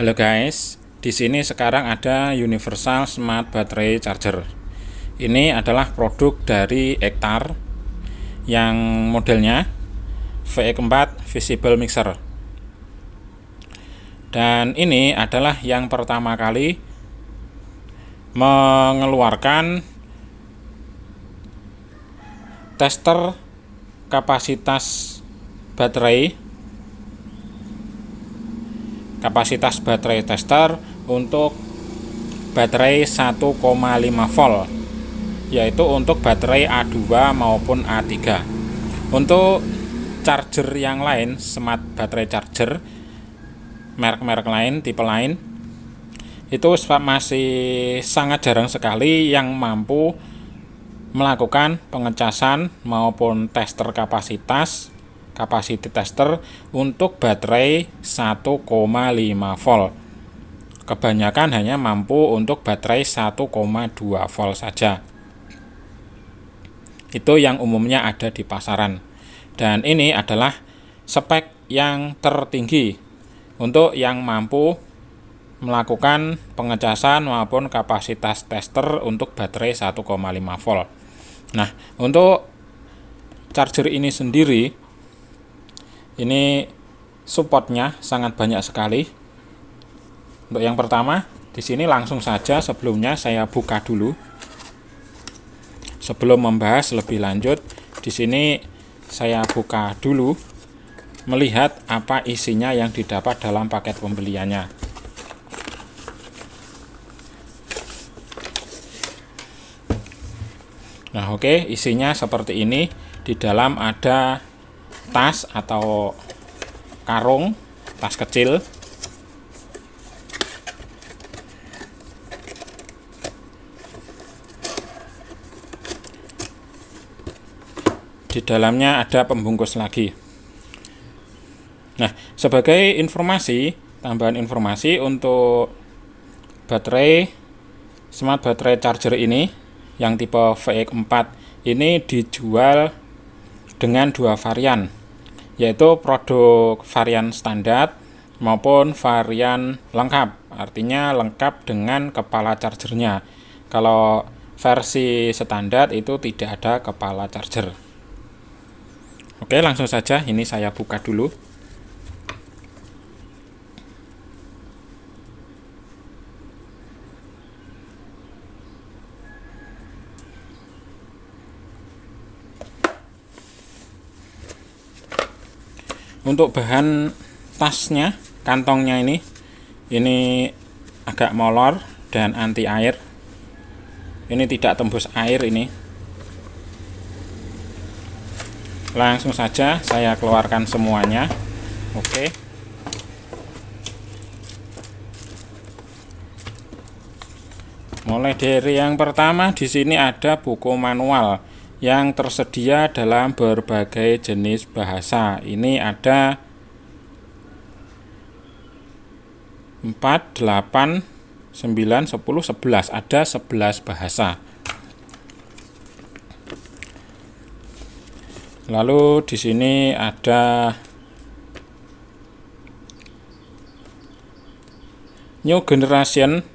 Halo guys, di sini sekarang ada Universal Smart Battery Charger. Ini adalah produk dari Ektar yang modelnya VE4 Visible Mixer. Dan ini adalah yang pertama kali mengeluarkan tester kapasitas baterai tester untuk baterai 1,5 volt, yaitu untuk baterai A2 maupun A3. Untuk charger yang lain, smart battery charger merek-merek lain, tipe lain, itu masih sangat jarang sekali yang mampu melakukan pengecasan maupun tester capacity tester untuk baterai 1,5 volt. Kebanyakan hanya mampu untuk baterai 1,2 volt saja. Itu yang umumnya ada di pasaran. Dan ini adalah spek yang tertinggi untuk yang mampu melakukan pengecasan maupun kapasitas tester untuk baterai 1,5 volt. Nah, untuk charger ini sendiri, ini supportnya sangat banyak sekali. Untuk yang pertama, di sini langsung saja sebelumnya saya buka dulu. Sebelum membahas lebih lanjut, di sini saya buka dulu melihat apa isinya yang didapat dalam paket pembeliannya. Nah, oke, isinya seperti ini. Di dalam ada tas atau karung, tas kecil. Di dalamnya ada pembungkus lagi. Nah, sebagai informasi, tambahan informasi untuk baterai smart battery charger ini yang tipe VE4 ini dijual dengan dua varian, yaitu produk varian standar maupun varian lengkap, artinya lengkap dengan kepala chargernya. Kalau versi standar itu tidak ada kepala charger. Oke, langsung saja ini saya buka dulu. Untuk bahan tasnya, kantongnya ini agak molor dan anti air. Ini tidak tembus air ini. Langsung saja saya keluarkan semuanya. Oke. Mulai dari yang pertama, di sini ada buku manual yang tersedia dalam berbagai jenis bahasa. Ini ada 4, 8, 9, 10, 11. Ada 11 bahasa. Lalu di sini ada New Generation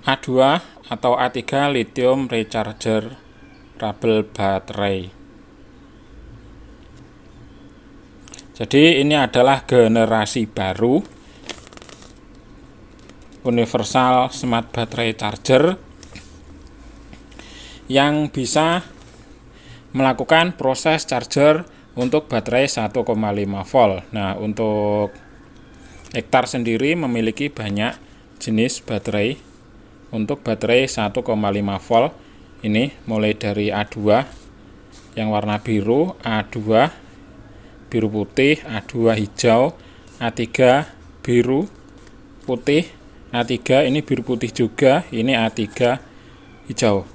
A2 atau A3 lithium rechargeable battery. Jadi ini adalah generasi baru Universal Smart Battery Charger yang bisa melakukan proses charger untuk baterai 1,5 volt. Nah, untuk Ektar sendiri memiliki banyak jenis baterai. Untuk baterai 1,5 volt ini mulai dari A2 yang warna biru, A2 biru putih, A2 hijau, A3 biru putih, A3 ini biru putih juga, ini A3 hijau.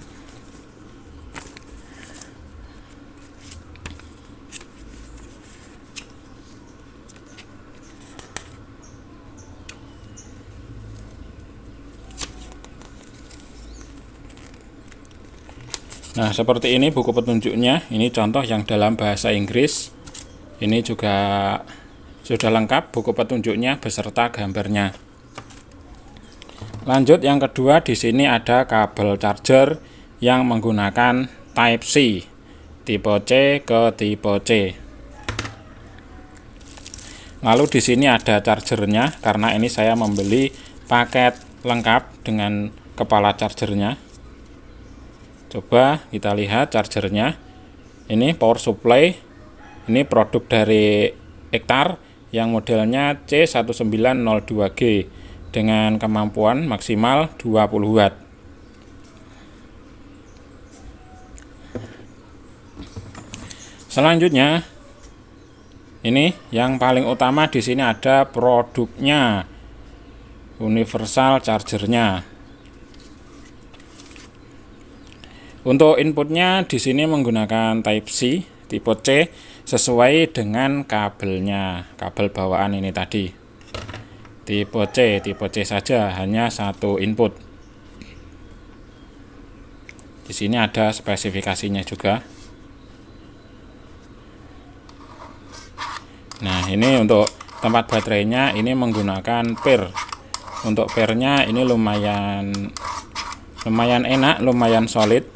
Nah, seperti ini buku petunjuknya. Ini contoh yang dalam bahasa Inggris. Ini juga Sudah lengkap buku petunjuknya beserta gambarnya. Lanjut yang kedua, di sini ada kabel charger yang menggunakan Type C, tipe C ke tipe C. Lalu di sini ada chargernya, karena ini saya membeli paket lengkap dengan kepala chargernya. Coba kita lihat chargernya. Ini power supply. Ini produk dari Ektar yang modelnya C1902G dengan kemampuan maksimal 20 watt. Selanjutnya, ini yang paling utama di sini ada produknya, universal chargernya. Untuk inputnya di sini menggunakan Type C tipe C sesuai dengan kabelnya, kabel bawaan ini tadi. Tipe C saja, hanya satu input. Di sini ada spesifikasinya juga. Nah, ini untuk tempat baterainya ini menggunakan pir. Untuk pirnya ini lumayan enak, lumayan solid.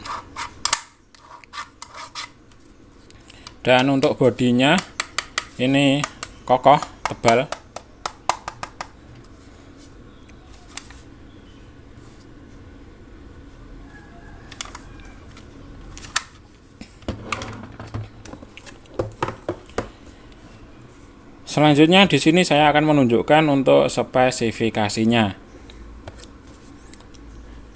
Dan untuk bodinya ini kokoh, tebal. Selanjutnya di sini saya akan menunjukkan untuk spesifikasinya.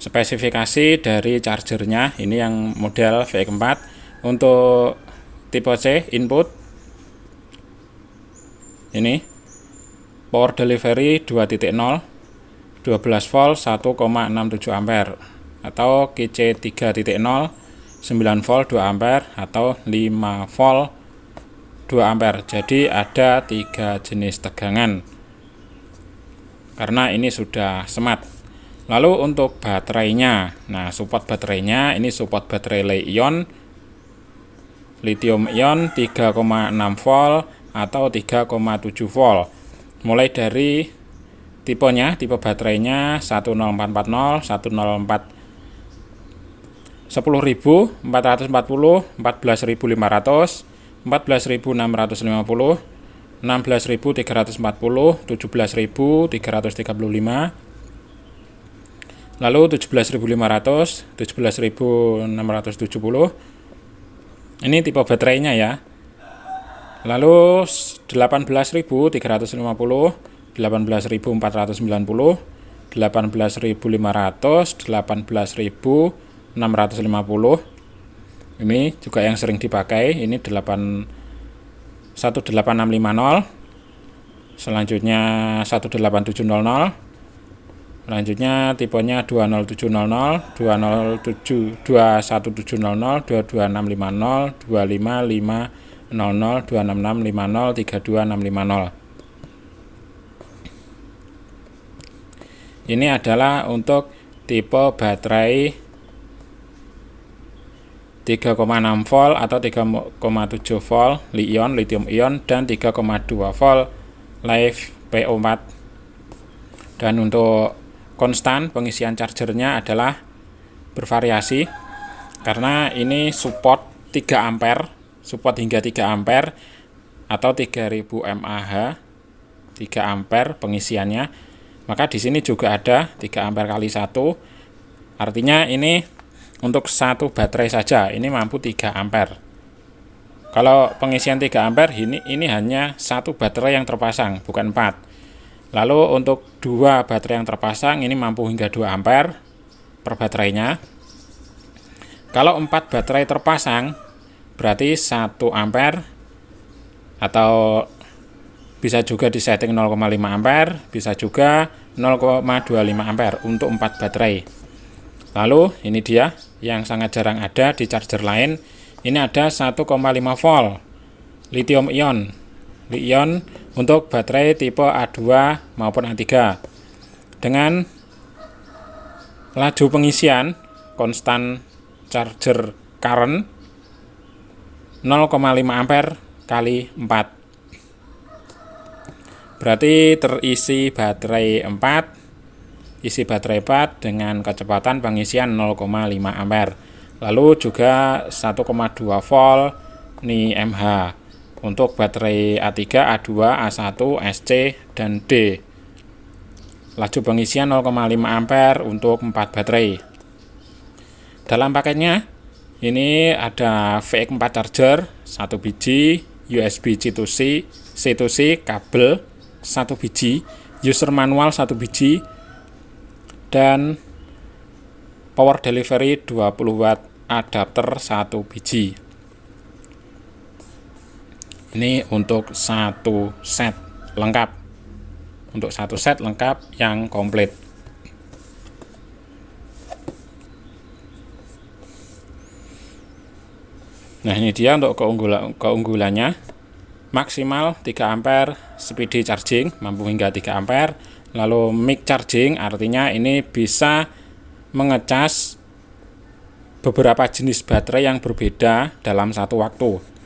Spesifikasi dari chargernya ini yang model V4 untuk tipe C input. Ini power delivery 2.0, 12 volt 1,67 ampere atau KC 3.0 9 volt 2 ampere atau 5 volt 2 ampere. Jadi ada 3 jenis tegangan karena ini sudah smart. Lalu untuk baterainya, nah support baterainya ini support baterai lithium ion 3,6 volt atau 3,7 volt. Mulai dari tipenya, tipe baterainya 10440, 104 10440, 440, 14500, 14650, 16340, 17335, lalu 17500, 17670. Ini tipe baterainya ya. Lalu 18350, 18490, 18500, 18650. Ini juga yang sering dipakai. Ini 18650. Selanjutnya 18700. Selanjutnya tipenya 20700, 21700, 21650, 26650, 32650. Ini adalah untuk tipe baterai 3,6 volt atau 3,7 volt lithium ion dan 3,2 volt LiFePO4. Dan untuk konstan pengisian chargernya adalah bervariasi karena ini support 3 ampere, support hingga 3 ampere atau 3000 mAh, 3 ampere pengisiannya. Maka di sini juga ada 3 ampere kali 1. Artinya ini untuk satu baterai saja ini mampu 3 ampere. Kalau pengisian 3 ampere ini hanya satu baterai yang terpasang, bukan 4. Lalu untuk 2 baterai yang terpasang ini mampu hingga 2 ampere per baterainya. Kalau 4 baterai terpasang berarti 1 ampere atau bisa juga disetting 0,5 ampere, bisa juga 0,25 ampere untuk 4 baterai. Lalu ini dia yang sangat jarang ada di charger lain. Ini ada 1,5 volt lithium ion untuk baterai tipe A2 maupun A3 dengan laju pengisian konstan charger current 0,5 ampere kali 4. Berarti terisi baterai 4, isi baterai 4 dengan kecepatan pengisian 0,5 ampere. Lalu juga 1,2 volt Ni mH untuk baterai A3, A2, A1, SC, dan D. Laju pengisian 0,5 ampere untuk 4 baterai. Dalam paketnya ini ada VX4 charger 1 biji, USB C2C kabel 1 biji, user manual 1 biji, dan power delivery 20 watt adapter 1 biji. Ini untuk satu set lengkap. Untuk satu set lengkap yang komplit. Nah, ini dia untuk keunggulannya. Maksimal 3 ampere speedy charging, mampu hingga 3 ampere. Lalu mic charging, artinya ini bisa mengecas beberapa jenis baterai yang berbeda dalam satu waktu.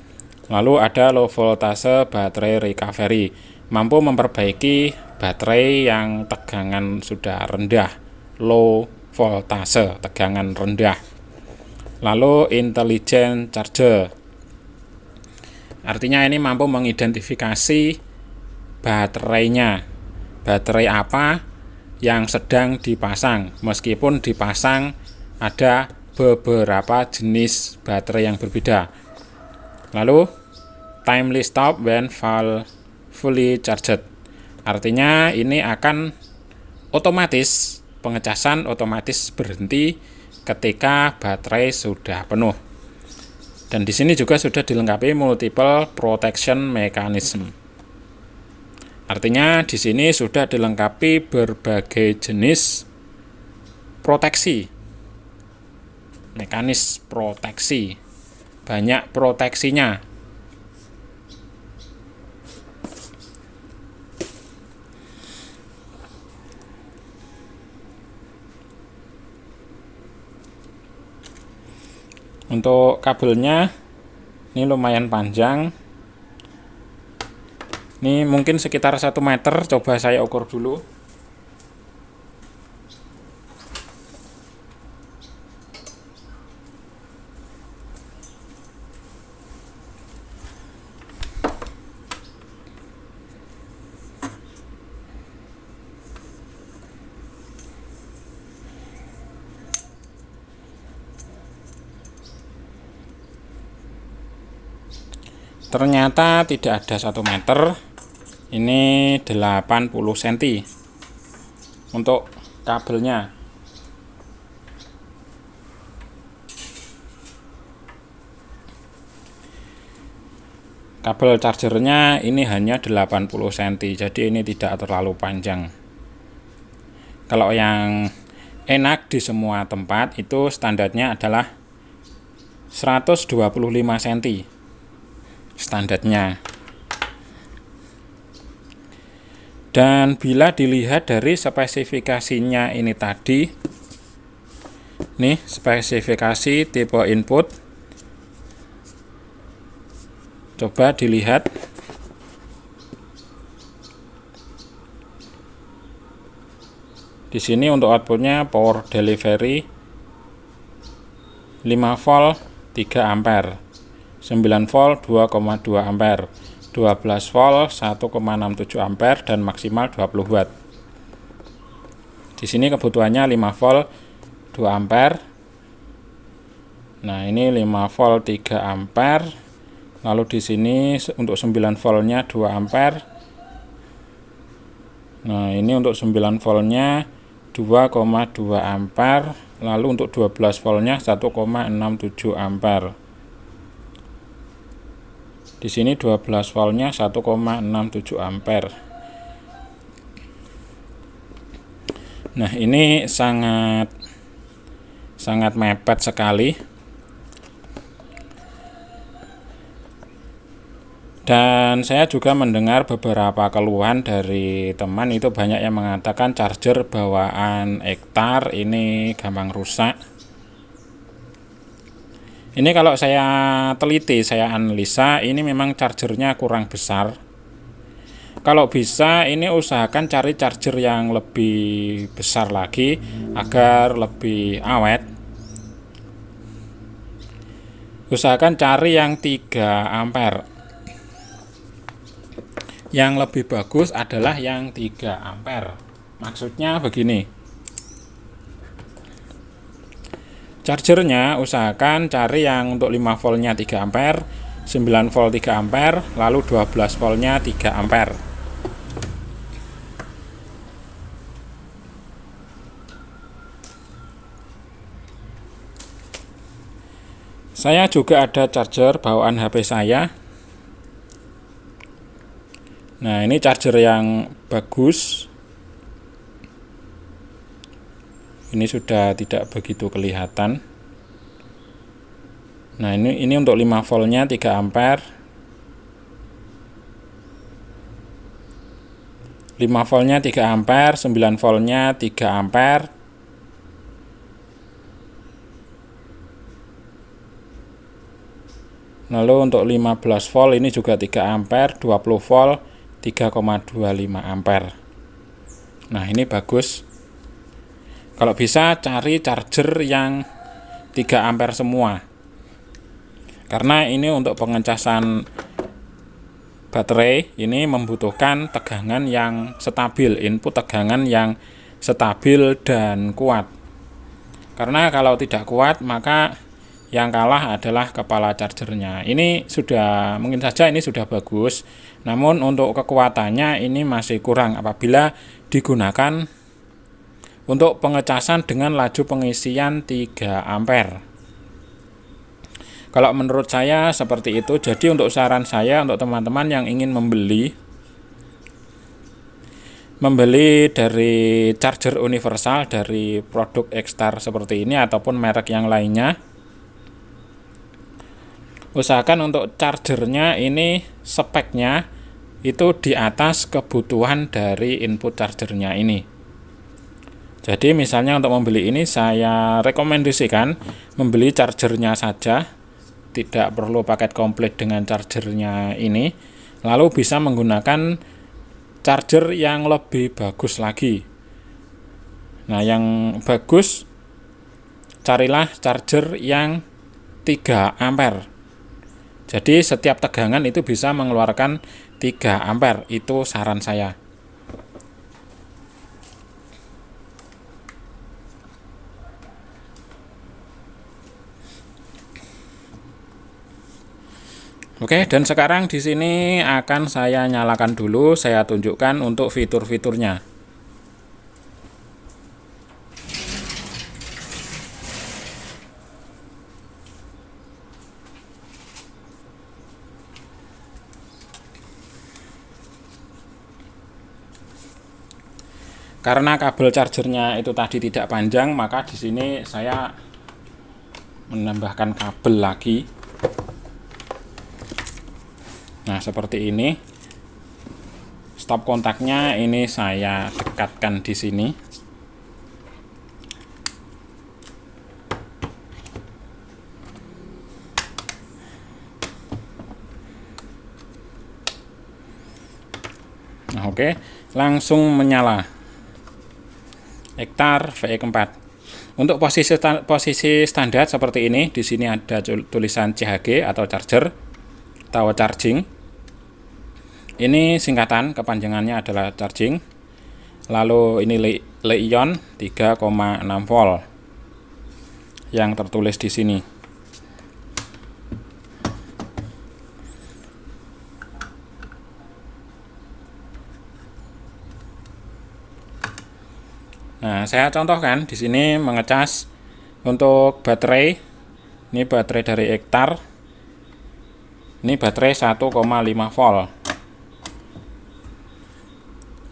Lalu ada low voltage baterai recovery, mampu memperbaiki baterai yang tegangan sudah rendah, low voltage, tegangan rendah. Lalu intelligent charger, artinya ini mampu mengidentifikasi baterainya, baterai apa yang sedang dipasang, meskipun dipasang ada beberapa jenis baterai yang berbeda. Lalu timely stop when fully charged, artinya ini akan otomatis, pengecasan otomatis berhenti ketika baterai sudah penuh. Dan di sini juga sudah dilengkapi multiple protection mechanism. Artinya di sini sudah dilengkapi berbagai jenis proteksi, mekanis proteksi, banyak proteksinya. Untuk kabelnya ini lumayan panjang. Ini mungkin sekitar 1 meter, coba saya ukur dulu. Ternyata tidak ada 1 meter, ini 80 cm untuk kabelnya. Kabel chargernya ini hanya 80 cm, jadi ini tidak terlalu panjang. Kalau yang enak di semua tempat itu standarnya adalah 125 cm. Standarnya. Dan bila dilihat dari spesifikasinya ini tadi, nih spesifikasi tipe input, coba dilihat. Di sini untuk outputnya power delivery 5 volt 3 ampere, 9 volt 2,2 ampere, 12 volt 1,67 ampere, dan maksimal 20 watt. Di sini kebutuhannya 5 volt 2 ampere. Nah, ini 5 volt 3 ampere. Lalu di sini untuk 9 voltnya 2 ampere. Nah, ini untuk 9 voltnya 2,2 ampere. Lalu untuk 12 voltnya 1,67 ampere. Di sini 12 voltnya 1,67 ampere. Nah, ini sangat mepet sekali. Dan saya juga mendengar beberapa keluhan dari teman, itu banyak yang mengatakan charger bawaan Ektar ini gampang rusak. Ini kalau saya teliti, saya analisa, ini memang chargernya kurang besar. Kalau bisa ini usahakan cari charger yang lebih besar lagi agar lebih awet. Usahakan cari yang 3 ampere. Yang lebih bagus adalah yang 3 ampere. Maksudnya begini. Chargernya usahakan cari yang untuk 5 voltnya 3 ampere, 9 volt 3 ampere, lalu 12 voltnya 3 ampere. Saya juga ada charger bawaan HP saya. Nah, ini charger yang bagus. Ini sudah tidak begitu kelihatan. Nah, ini untuk 5 voltnya 3 ampere. 5 voltnya 3 ampere, 9 voltnya 3 ampere. Lalu untuk 15 volt ini juga 3 ampere, 20 volt 3,25 ampere. Nah, ini bagus. Kalau bisa cari charger yang 3 ampere semua. Karena ini untuk pengecasan baterai ini membutuhkan tegangan yang stabil, input tegangan yang stabil dan kuat. Karena kalau tidak kuat maka yang kalah adalah kepala chargernya. Ini sudah, mungkin saja ini sudah bagus, namun untuk kekuatannya ini masih kurang apabila digunakan untuk pengecasan dengan laju pengisian 3 ampere. Kalau menurut saya seperti itu. Jadi untuk saran saya untuk teman-teman yang ingin membeli dari charger universal dari produk Extar seperti ini ataupun merek yang lainnya, usahakan untuk chargernya ini speknya itu di atas kebutuhan dari input chargernya ini. Jadi misalnya untuk membeli ini saya rekomendasikan membeli chargernya saja, tidak perlu paket komplit dengan chargernya ini, lalu bisa menggunakan charger yang lebih bagus lagi. Nah, yang bagus carilah charger yang 3 ampere. Jadi setiap tegangan itu bisa mengeluarkan 3 ampere, itu saran saya. Oke, dan sekarang di sini akan saya nyalakan dulu, saya tunjukkan untuk fitur-fiturnya. Karena kabel chargernya itu tadi tidak panjang, maka di sini saya menambahkan kabel lagi. Nah, seperti ini. Stop kontaknya ini saya dekatkan di sini. Nah, oke, langsung menyala. Extar VX4. Untuk posisi standar seperti ini, di sini ada tulisan CHG atau charger atau charging. Ini singkatan, kepanjangannya adalah charging. Lalu ini Li-ion 3,6 volt yang tertulis di sini. Nah, saya contohkan di sini mengecas untuk baterai. Ini baterai dari Extar. Ini baterai 1,5 volt.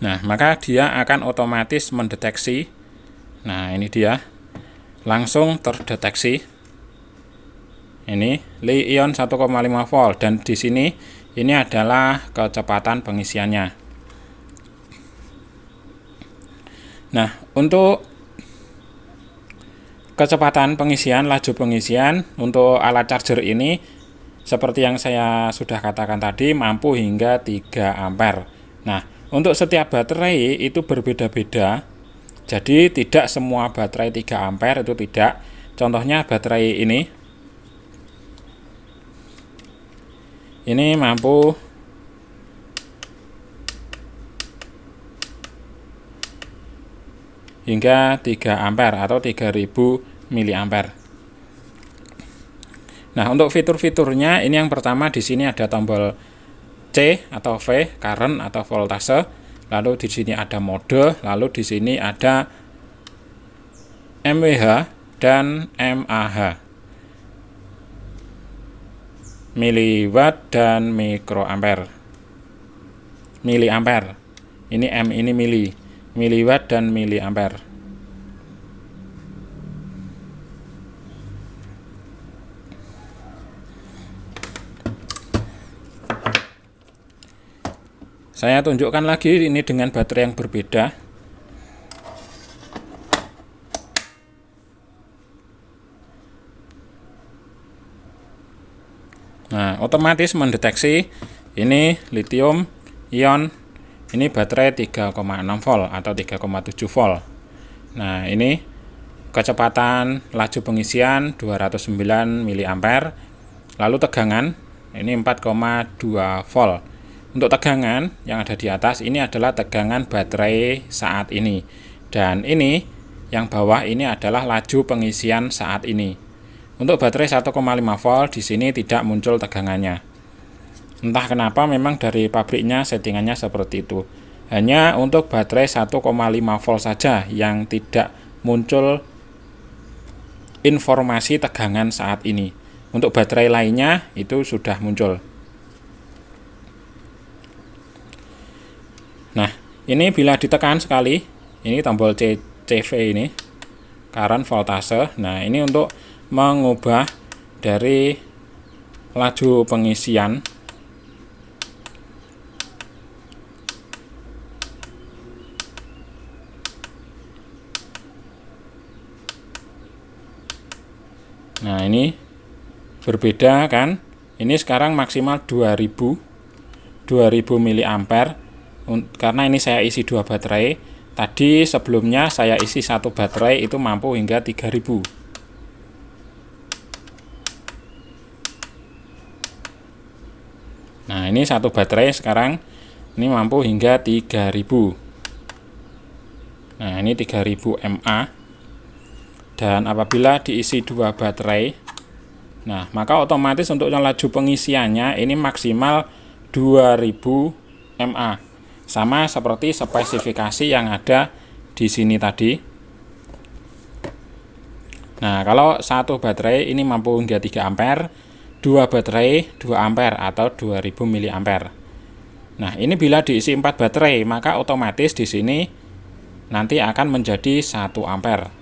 Nah, maka dia akan otomatis mendeteksi. Nah, ini dia. Langsung terdeteksi. Ini Li-ion 1,5 volt dan di sini ini adalah kecepatan pengisiannya. Nah, untuk kecepatan pengisian, laju pengisian untuk alat charger ini seperti yang saya sudah katakan tadi mampu hingga 3 ampere. Nah, untuk setiap baterai itu berbeda-beda. Jadi tidak semua baterai 3 ampere itu tidak. Contohnya baterai ini mampu hingga 3 ampere atau 3000 miliampere. Nah, untuk fitur-fiturnya ini yang pertama di sini ada tombol C atau V, current atau voltase. Lalu di sini ada mode, lalu di sini ada mWh dan mAh. Miliwatt dan mikroampere. Miliampere. Ini M, ini mili. Miliwatt dan miliampere. Saya tunjukkan lagi ini dengan baterai yang berbeda. Nah, otomatis mendeteksi ini lithium ion, ini baterai 3,6 volt atau 3,7 volt. Nah, ini kecepatan laju pengisian 209 mA. Lalu tegangan ini 4,2 volt. Untuk tegangan yang ada di atas ini adalah tegangan baterai saat ini. Dan ini yang bawah ini adalah laju pengisian saat ini. Untuk baterai 1,5 volt di sini tidak muncul tegangannya. Entah kenapa memang dari pabriknya settingannya seperti itu. Hanya untuk baterai 1,5 volt saja yang tidak muncul informasi tegangan saat ini. Untuk baterai lainnya itu sudah muncul. Nah, ini bila ditekan sekali, ini tombol CV ini, current voltase. Nah, ini untuk mengubah dari laju pengisian. Nah, ini berbeda kan? Ini sekarang maksimal 2000 mA. Karena ini saya isi 2 baterai. Tadi sebelumnya saya isi 1 baterai itu mampu hingga 3000. Nah, ini 1 baterai sekarang ini mampu hingga 3000. Nah, ini 3000 mA. Dan apabila diisi 2 baterai, nah, maka otomatis untuk laju pengisiannya ini maksimal 2000 mA. Sama seperti spesifikasi yang ada di sini tadi. Nah, kalau 1 baterai ini mampu hingga 3 ampere, 2 baterai 2 ampere atau 2000 mA. Nah, ini bila diisi 4 baterai, maka otomatis di sini nanti akan menjadi 1 ampere.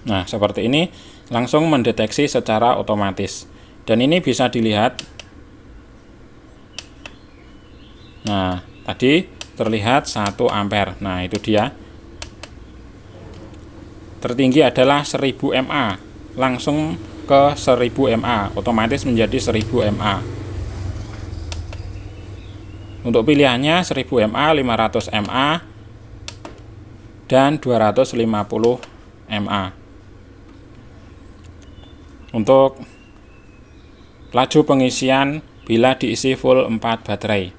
Nah, seperti ini langsung mendeteksi secara otomatis. Dan ini bisa dilihat. Nah, tadi terlihat 1 ampere. Nah, itu dia. Tertinggi adalah 1000 mA. Langsung ke 1000 mA, otomatis menjadi 1000 mA. Untuk pilihannya 1000 mA, 500 mA, dan 250 mA. Untuk laju pengisian bila diisi full 4 baterai.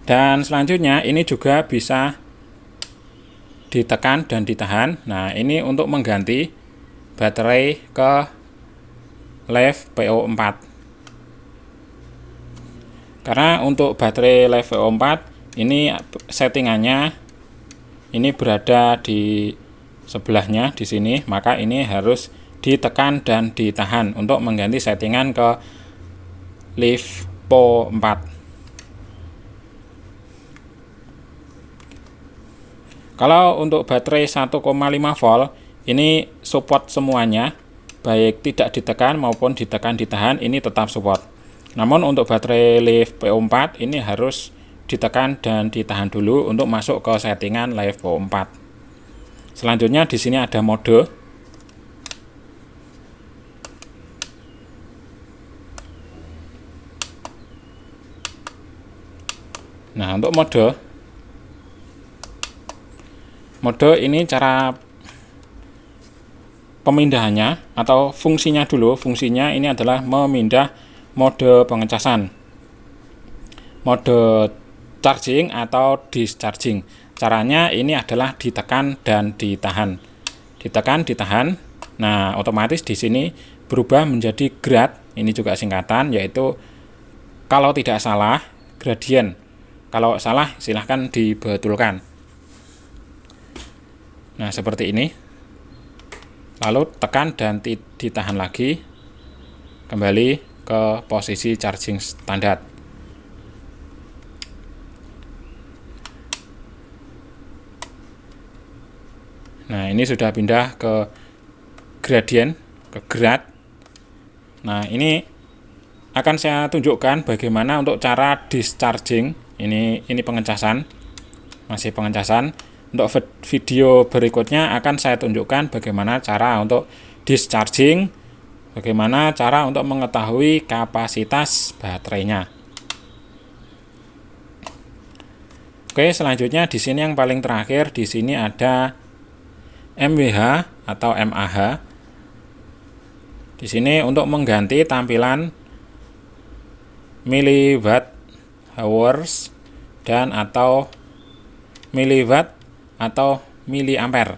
Dan selanjutnya ini juga bisa ditekan dan ditahan. Nah, ini untuk mengganti baterai ke LiFe PO4. Karena untuk baterai LiFe PO4 ini settingannya ini berada di sebelahnya di sini, maka ini harus ditekan dan ditahan untuk mengganti settingan ke LiFe PO4. Kalau untuk baterai 1,5 volt ini support semuanya, baik tidak ditekan maupun ditekan ditahan ini tetap support. Namun untuk baterai Live PO4 ini harus ditekan dan ditahan dulu untuk masuk ke settingan Live PO4. Selanjutnya di sini ada mode. Nah, untuk mode ini cara pemindahannya atau fungsinya dulu. Fungsinya ini adalah memindah mode pengecasan, mode charging atau discharging. Caranya ini adalah ditekan dan ditahan. Ditekan, ditahan. Nah, otomatis di sini berubah menjadi grad. Ini juga singkatan, yaitu kalau tidak salah gradient. Kalau salah silahkan dibetulkan. Nah, seperti ini. Lalu tekan dan ditahan lagi. Kembali ke posisi charging standar. Nah, ini sudah pindah ke gradient, ke grad. Nah, ini akan saya tunjukkan bagaimana untuk cara discharging. Ini pengecasan, masih pengecasan. Untuk video berikutnya akan saya tunjukkan bagaimana cara untuk discharging, bagaimana cara untuk mengetahui kapasitas baterainya. Oke, selanjutnya di sini yang paling terakhir di sini ada mWh atau mAh. Di sini untuk mengganti tampilan miliwatt hours dan atau miliwatt atau miliampere.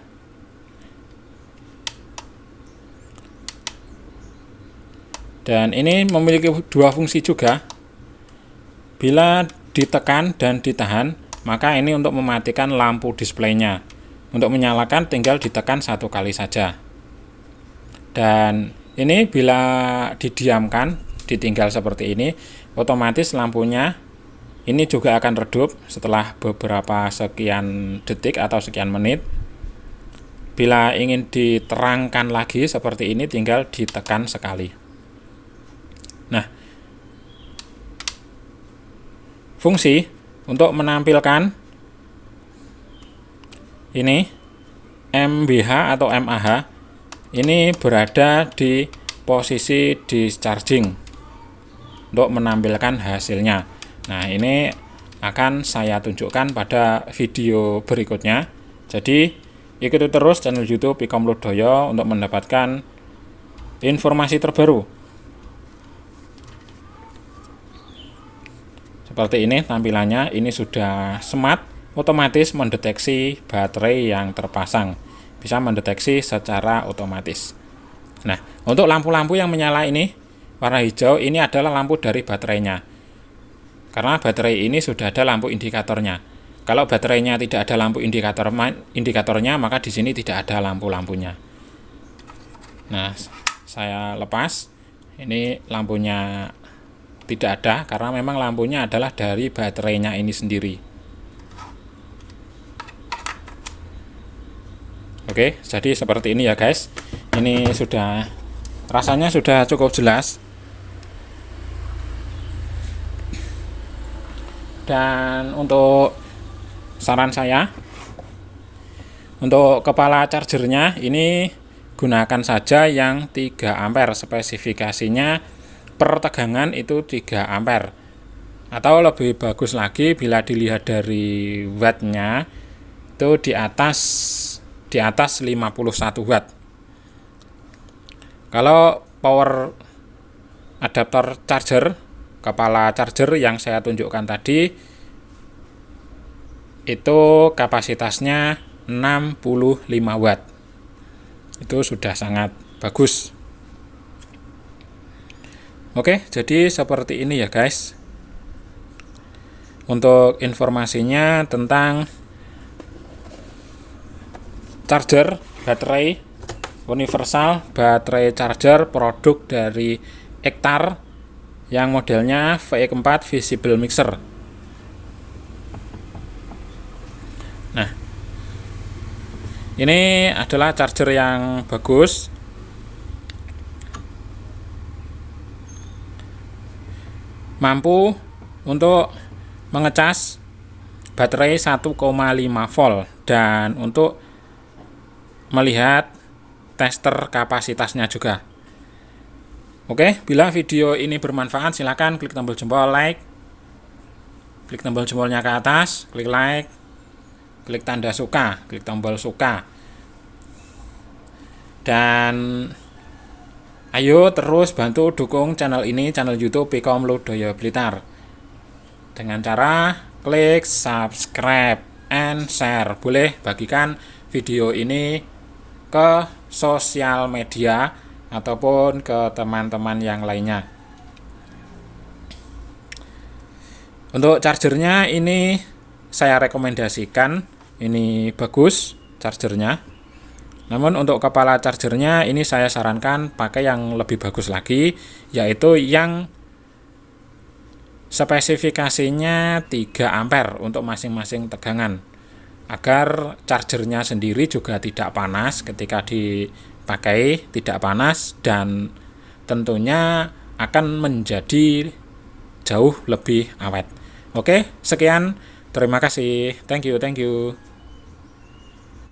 Dan ini memiliki dua fungsi juga. Bila ditekan dan ditahan, maka ini untuk mematikan lampu displaynya. Untuk menyalakan tinggal ditekan satu kali saja. Dan ini bila didiamkan, ditinggal seperti ini, otomatis lampunya ini juga akan redup setelah beberapa sekian detik atau sekian menit. Bila ingin diterangkan lagi seperti ini, tinggal ditekan sekali. Nah, fungsi untuk menampilkan ini mWh atau mAh ini berada di posisi discharging untuk menampilkan hasilnya. Nah, ini akan saya tunjukkan pada video berikutnya. Jadi, ikuti terus channel YouTube Pikom Ludoyo untuk mendapatkan informasi terbaru. Seperti ini tampilannya, ini sudah smart, otomatis mendeteksi baterai yang terpasang. Bisa mendeteksi secara otomatis. Nah, untuk lampu-lampu yang menyala ini, warna hijau ini adalah lampu dari baterainya. Karena baterai ini sudah ada lampu indikatornya. Kalau baterainya tidak ada lampu indikatornya, maka di sini tidak ada lampu-lampunya. Nah, saya lepas. Ini lampunya tidak ada karena memang lampunya adalah dari baterainya ini sendiri. Oke, jadi seperti ini ya guys. Ini sudah rasanya sudah cukup jelas. Dan untuk saran saya, untuk kepala chargernya ini gunakan saja yang 3 ampere. Spesifikasinya per tegangan itu 3 ampere. Atau lebih bagus lagi bila dilihat dari wattnya itu di atas 51 watt. Kalau power adapter charger, kepala charger yang saya tunjukkan tadi itu kapasitasnya 65 watt. Itu sudah sangat bagus. Oke, jadi seperti ini ya guys. Untuk informasinya tentang charger baterai universal, baterai charger produk dari Ektar yang modelnya VE4 Visible Mixer. Nah, ini adalah charger yang bagus. mampu untuk mengecas baterai 1,5 volt dan untuk melihat tester kapasitasnya juga. Oke, bila video ini bermanfaat silahkan klik tombol jempol like, klik tombol jempolnya ke atas, klik like, klik tanda suka, klik tombol suka. Dan ayo terus bantu dukung channel ini, channel YouTube Pikom Ludoyo Blitar, dengan cara klik subscribe and share. Boleh bagikan video ini ke sosial media ataupun ke teman-teman yang lainnya. Untuk chargernya ini saya rekomendasikan, ini bagus chargernya. Namun untuk kepala chargernya ini saya sarankan pakai yang lebih bagus lagi, yaitu yang spesifikasinya 3 ampere untuk masing-masing tegangan, agar chargernya sendiri juga tidak panas ketika dipakai, tidak panas, dan tentunya akan menjadi jauh lebih awet. Oke, sekian, terima kasih, thank you.